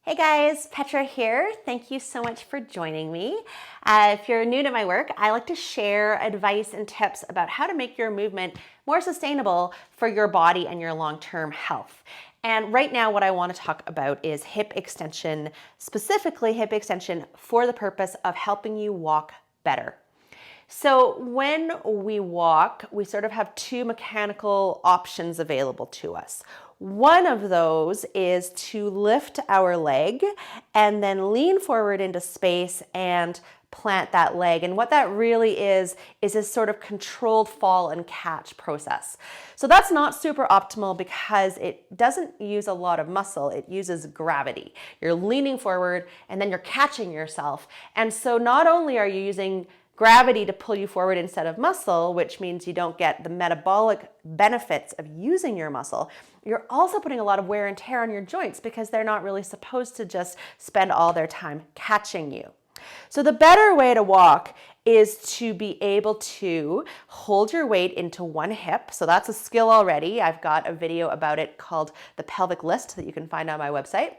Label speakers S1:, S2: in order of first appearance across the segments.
S1: Hey guys, Petra here. Thank you so much for joining me. If you're new to my work, I like to share advice and tips about how to make your movement more sustainable for your body and your long-term health. And right now what I want to talk about is hip extension, specifically hip extension for the purpose of helping you walk better. So when we walk, we sort of have two mechanical options available to us. One of those is to lift our leg and then lean forward into space and plant that leg. And what that really is this sort of controlled fall and catch process. So that's not super optimal because it doesn't use a lot of muscle. It uses gravity. You're leaning forward and then you're catching yourself. And so not only are you using gravity to pull you forward instead of muscle, which means you don't get the metabolic benefits of using your muscle, you're also putting a lot of wear and tear on your joints because they're not really supposed to just spend all their time catching you. So the better way to walk is to be able to hold your weight into one hip. So that's a skill already. I've got a video about it called the pelvic list that you can find on my website.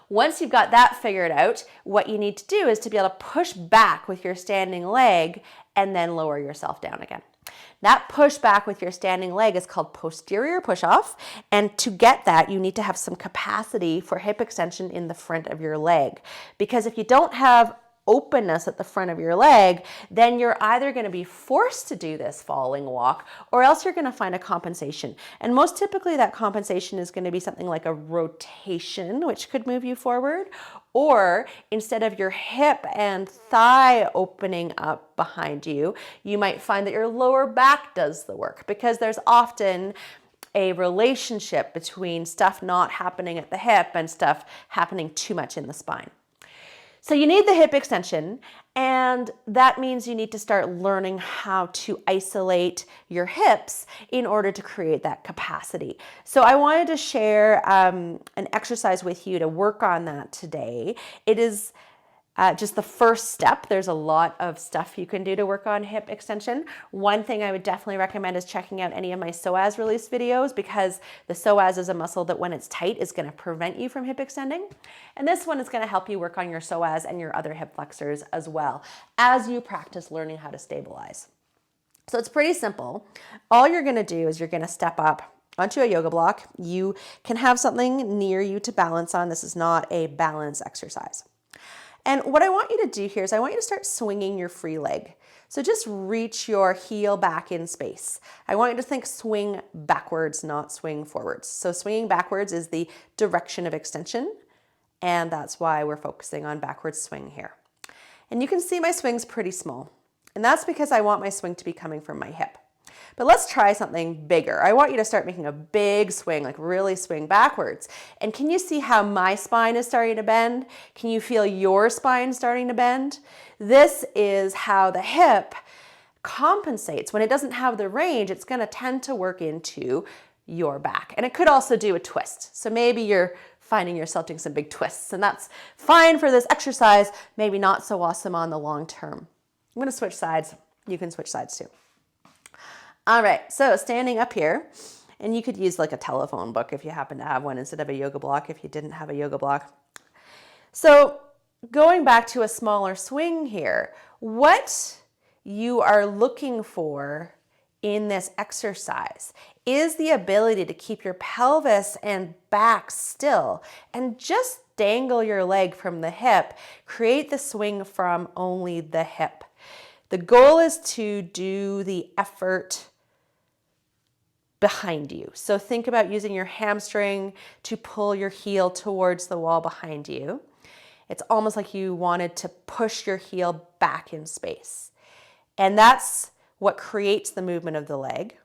S1: Once you've got that figured out, what you need to do is to be able to push back with your standing leg and then lower yourself down again. That push back with your standing leg is called posterior push off. And to get that, you need to have some capacity for hip extension in the front of your leg. Because if you don't have openness at the front of your leg, then you're either going to be forced to do this falling walk or else you're going to find a compensation. And most typically that compensation is going to be something like a rotation, which could move you forward, or instead of your hip and thigh opening up behind you, you might find that your lower back does the work because there's often a relationship between stuff not happening at the hip and stuff happening too much in the spine. So you need the hip extension, and that means you need to start learning how to isolate your hips in order to create that capacity. So I wanted to share an exercise with you to work on that today. It is just the first step. There's a lot of stuff you can do to work on hip extension. One thing I would definitely recommend is checking out any of my Psoas Release videos because the psoas is a muscle that when it's tight is going to prevent you from hip extending. And this one is going to help you work on your psoas and your other hip flexors as well as you practice learning how to stabilize. So it's pretty simple. All you're going to do is you're going to step up onto a yoga block. You can have something near you to balance on. This is not a balance exercise. And what I want you to do here is I want you to start swinging your free leg. So just reach your heel back in space. I want you to think swing backwards, not swing forwards. So swinging backwards is the direction of extension, and that's why we're focusing on backwards swing here. And you can see my swing's pretty small, and that's because I want my swing to be coming from my hip. But let's try something bigger. I want you to start making a big swing, like really swing backwards. And can you see how my spine is starting to bend? Can you feel your spine starting to bend? This is how the hip compensates. When it doesn't have the range, it's going to tend to work into your back. And it could also do a twist. So maybe you're finding yourself doing some big twists, and that's fine for this exercise, maybe not so awesome on the long term. I'm going to switch sides. You can switch sides too. All right, so standing up here, and you could use like a telephone book if you happen to have one instead of a yoga block if you didn't have a yoga block. So going back to a smaller swing here, what you are looking for in this exercise is the ability to keep your pelvis and back still and just dangle your leg from the hip, create the swing from only the hip. The goal is to do the effort behind you. So think about using your hamstring to pull your heel towards the wall behind you. It's almost like you wanted to push your heel back in space. And that's what creates the movement of the leg.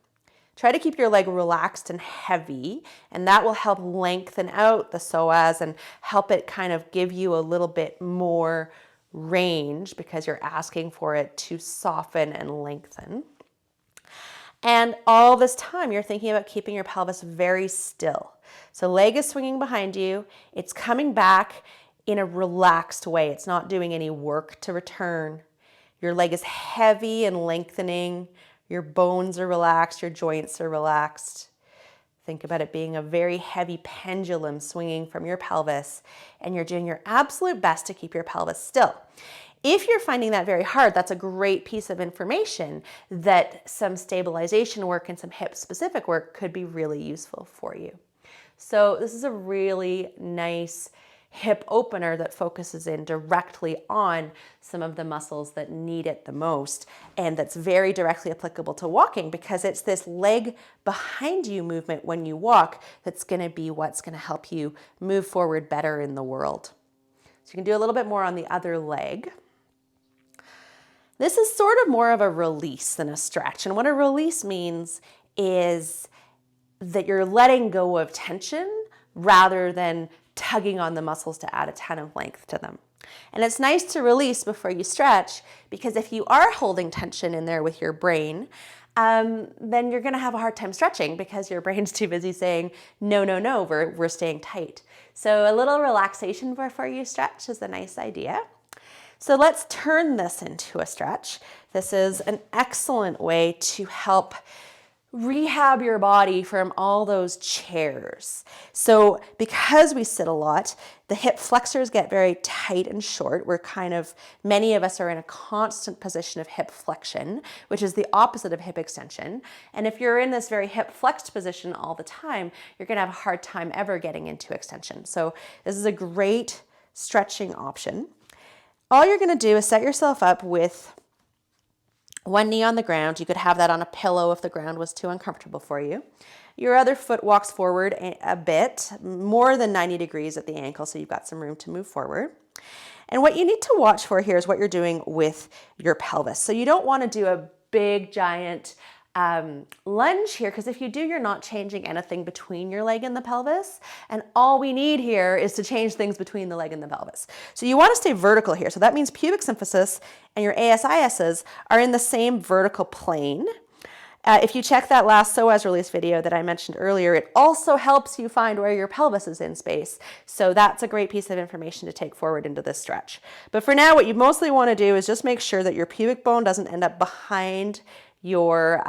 S1: Try to keep your leg relaxed and heavy, and that will help lengthen out the psoas and help it kind of give you a little bit more range because you're asking for it to soften and lengthen. And all this time, you're thinking about keeping your pelvis very still. So leg is swinging behind you. It's coming back in a relaxed way. It's not doing any work to return. Your leg is heavy and lengthening. Your bones are relaxed. Your joints are relaxed. Think about it being a very heavy pendulum swinging from your pelvis, and you're doing your absolute best to keep your pelvis still. If you're finding that very hard, that's a great piece of information that some stabilization work and some hip specific work could be really useful for you. So this is a really nice hip opener that focuses in directly on some of the muscles that need it the most, and that's very directly applicable to walking because it's this leg behind you movement when you walk that's going to be what's going to help you move forward better in the world. So you can do a little bit more on the other leg. This is sort of more of a release than a stretch, and what a release means is that you're letting go of tension rather than tugging on the muscles to add a ton of length to them. And it's nice to release before you stretch, because if you are holding tension in there with your brain, then you're gonna have a hard time stretching because your brain's too busy saying, no, no, no, we're staying tight. So a little relaxation before you stretch is a nice idea. So let's turn this into a stretch. This is an excellent way to help rehab your body from all those chairs. So because we sit a lot, the hip flexors get very tight and short. Many of us are in a constant position of hip flexion, which is the opposite of hip extension. And if you're in this very hip flexed position all the time, you're gonna have a hard time ever getting into extension. So this is a great stretching option. All you're gonna do is set yourself up with one knee on the ground. You could have that on a pillow if the ground was too uncomfortable for you. Your other foot walks forward a bit, more than 90 degrees at the ankle, so you've got some room to move forward. And what you need to watch for here is what you're doing with your pelvis. So you don't want to do a big, giant lunge here, because if you do, you're not changing anything between your leg and the pelvis. And all we need here is to change things between the leg and the pelvis. So you want to stay vertical here. So that means pubic symphysis and your ASISs are in the same vertical plane. If you check that last Psoas Release video that I mentioned earlier, it also helps you find where your pelvis is in space. So that's a great piece of information to take forward into this stretch. But for now, what you mostly want to do is just make sure that your pubic bone doesn't end up behind your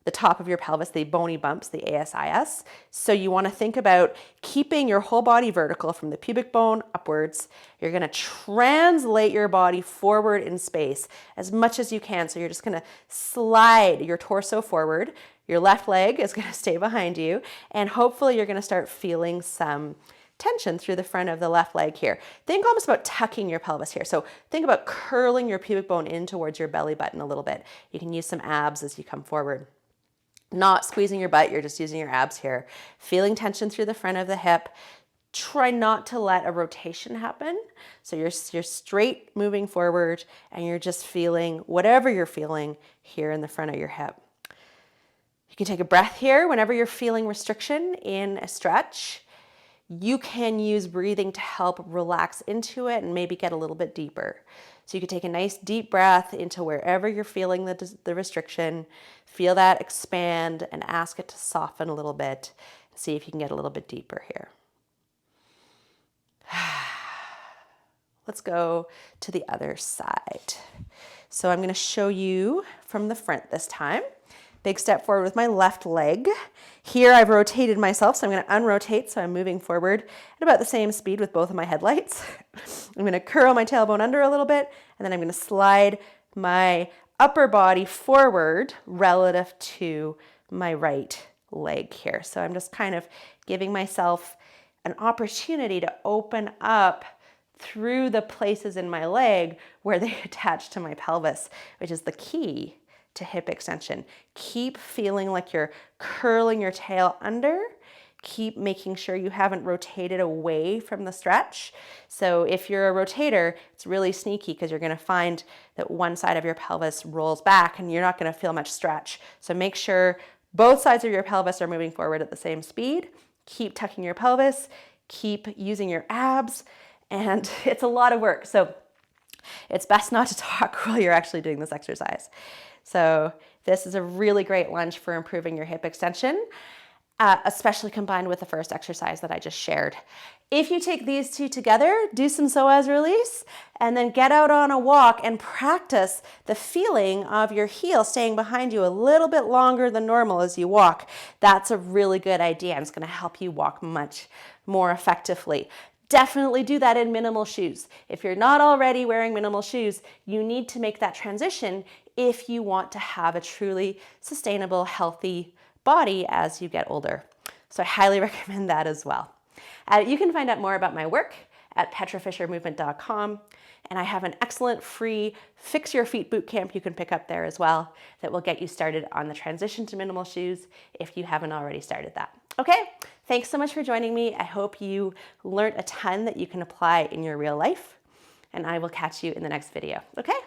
S1: the top of your pelvis, the bony bumps, the ASIS. So you want to think about keeping your whole body vertical from the pubic bone upwards. You're going to translate your body forward in space as much as you can. So you're just going to slide your torso forward. Your left leg is going to stay behind you, and hopefully you're going to start feeling some tension through the front of the left leg here. Think almost about tucking your pelvis here. So think about curling your pubic bone in towards your belly button a little bit. You can use some abs as you come forward. Not squeezing your butt, you're just using your abs here. Feeling tension through the front of the hip. Try not to let a rotation happen. So you're straight moving forward, and you're just feeling whatever you're feeling here in the front of your hip. You can take a breath here whenever you're feeling restriction in a stretch. You can use breathing to help relax into it and maybe get a little bit deeper. So you could take a nice deep breath into wherever you're feeling the restriction, feel that expand, and ask it to soften a little bit. See if you can get a little bit deeper here. Let's go to the other side. So I'm going to show you from the front this time. Big step forward with my left leg. Here I've rotated myself, so I'm going to unrotate, so I'm moving forward at about the same speed with both of my headlights. I'm going to curl my tailbone under a little bit, and then I'm going to slide my upper body forward relative to my right leg here. So I'm just kind of giving myself an opportunity to open up through the places in my leg where they attach to my pelvis, which is the key to hip extension. Keep feeling like you're curling your tail under. Keep making sure you haven't rotated away from the stretch. So if you're a rotator, it's really sneaky because you're going to find that one side of your pelvis rolls back and you're not going to feel much stretch. So make sure both sides of your pelvis are moving forward at the same speed. Keep tucking your pelvis. Keep using your abs. And it's a lot of work. So it's best not to talk while you're actually doing this exercise. So this is a really great lunge for improving your hip extension. especially combined with the first exercise that I just shared. If you take these two together, do some psoas release, and then get out on a walk and practice the feeling of your heel staying behind you a little bit longer than normal as you walk. That's a really good idea, and it's going to help you walk much more effectively. Definitely do that in minimal shoes. If you're not already wearing minimal shoes, you need to make that transition if you want to have a truly sustainable, healthy body as you get older. So I highly recommend that as well. You can find out more about my work at petrafishermovement.com, and I have an excellent free Fix Your Feet bootcamp you can pick up there as well that will get you started on the transition to minimal shoes if you haven't already started that. Okay, thanks so much for joining me. I hope you learned a ton that you can apply in your real life, and I will catch you in the next video. Okay?